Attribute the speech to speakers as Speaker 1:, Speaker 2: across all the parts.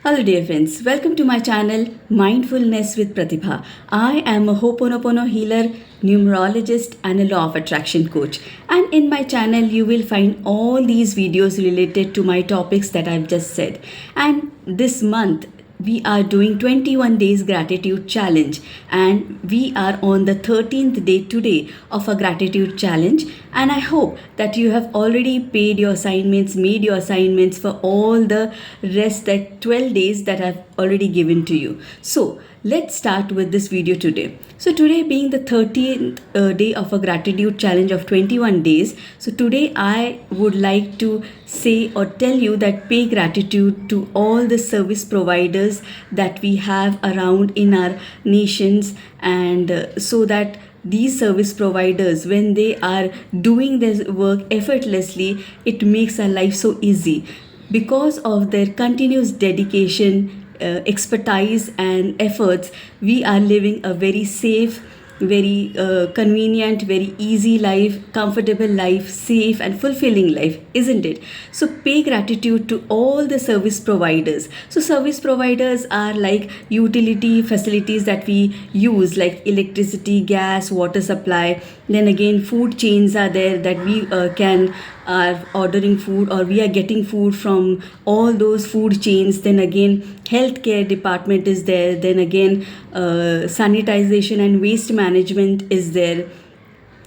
Speaker 1: Hello, dear friends. Welcome to my channel, Mindfulness with Pratibha. I am a Ho'oponopono healer, numerologist, and a law of attraction coach. And in my channel, you will find all these videos related to my topics that I've just said. And this month, we are doing 21 days gratitude challenge, and we are on the 13th day today of a gratitude challenge. And I hope that you have already paid your assignments, made your assignments for all the rest, that 12 days that I've already given to you. So let's start with this video today. So today being the 13th day of a gratitude challenge of 21 days, so today I would like to say or tell you that pay gratitude to all the service providers that we have around in our nations, and so that these service providers, when they are doing their work effortlessly, it makes our life so easy. Because of their continuous dedication, expertise and efforts, we are living a very safe, very convenient, very easy life, comfortable life, safe and fulfilling life, isn't it? So pay gratitude to all the service providers. So service providers are like utility facilities that we use, like electricity, gas, water supply. Then again, food chains are there that we can are ordering food, or we are getting food from all those food chains. Then again, healthcare department is there. Then again, sanitization and waste management is there,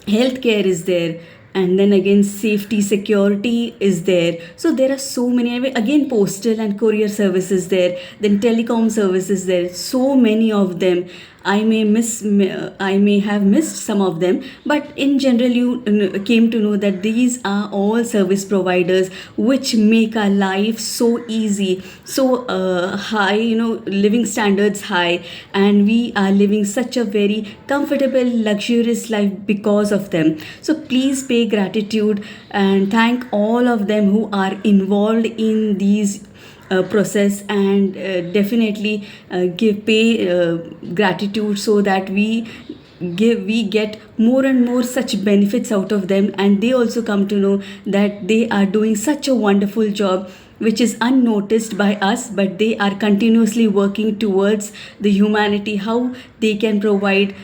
Speaker 1: healthcare is there, and then again safety security is there. So there are so many, again postal and courier services there, then telecom services there, so many of them. I may have missed some of them, but in general you came to know that these are all service providers which make our life so easy, so high, living standards high, and we are living such a very comfortable, luxurious life because of them. So please pay gratitude and thank all of them who are involved in these process, and definitely give pay gratitude, so that we get more and more such benefits out of them, and they also come to know that they are doing such a wonderful job which is unnoticed by us, but they are continuously working towards the humanity, how they can provide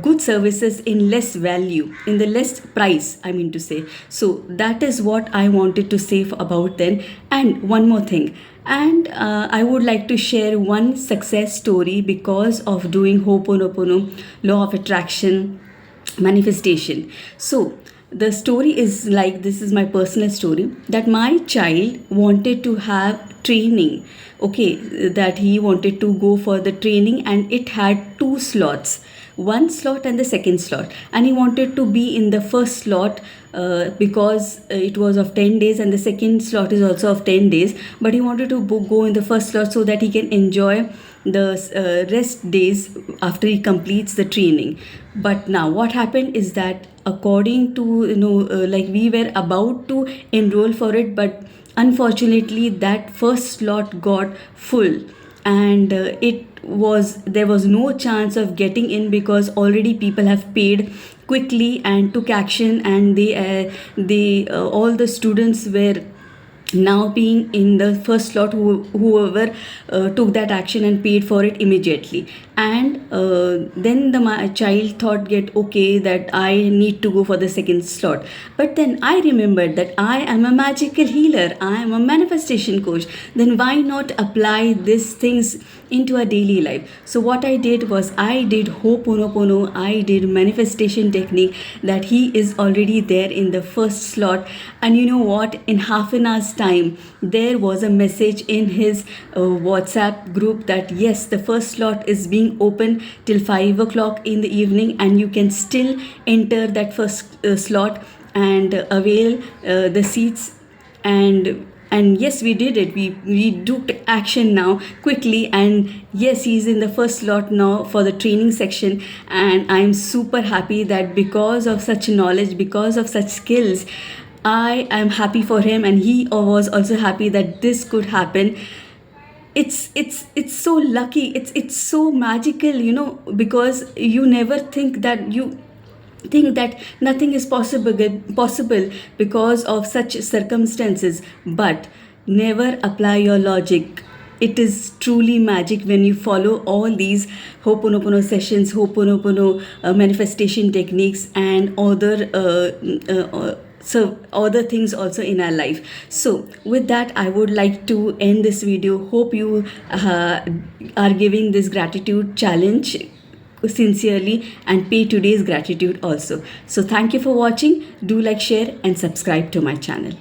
Speaker 1: good services in less value, in the less price, I mean to say. So that is what I wanted to say about them. And one more thing, and I would like to share one success story because of doing Ho'oponopono, law of attraction, manifestation. So the story is like, this is my personal story, that my child wanted to have training. Okay, that he wanted to go for the training, and it had two slots, one slot and the second slot, and he wanted to be in the first slot because it was of 10 days, and the second slot is also of 10 days, but he wanted to go in the first slot so that he can enjoy the rest days after he completes the training. But now what happened is that, according to like, we were about to enroll for it, but unfortunately that first slot got full, and there was no chance of getting in, because already people have paid quickly and took action, and they all the students were now being in the first slot, whoever took that action and paid for it immediately. And then my child thought, get okay, that I need to go for the second slot. But then I remembered that I am a magical healer, I am a manifestation coach, then why not apply these things into a daily life? So what I did was, I did Ho'oponopono, I did manifestation technique, that he is already there in the first slot. And you know what, in half an hour's time there was a message in his WhatsApp group that yes, the first slot is being open till 5 o'clock in the evening, and you can still enter that first slot and avail the seats. And yes, we did it, we took action now quickly, and yes, he's in the first slot now for the training section. And I'm super happy that because of such knowledge, because of such skills, I am happy for him, and he was also happy that this could happen. It's so lucky, it's so magical, because you never think that nothing is possible because of such circumstances. But never apply your logic it is truly magic when you follow all these Ho'oponopono sessions, Ho'oponopono manifestation techniques, and other things also in our life. So with that, I would like to end this video. Hope you are giving this gratitude challenge sincerely and pay today's gratitude also. So thank you for watching. Do like, share and subscribe to my channel.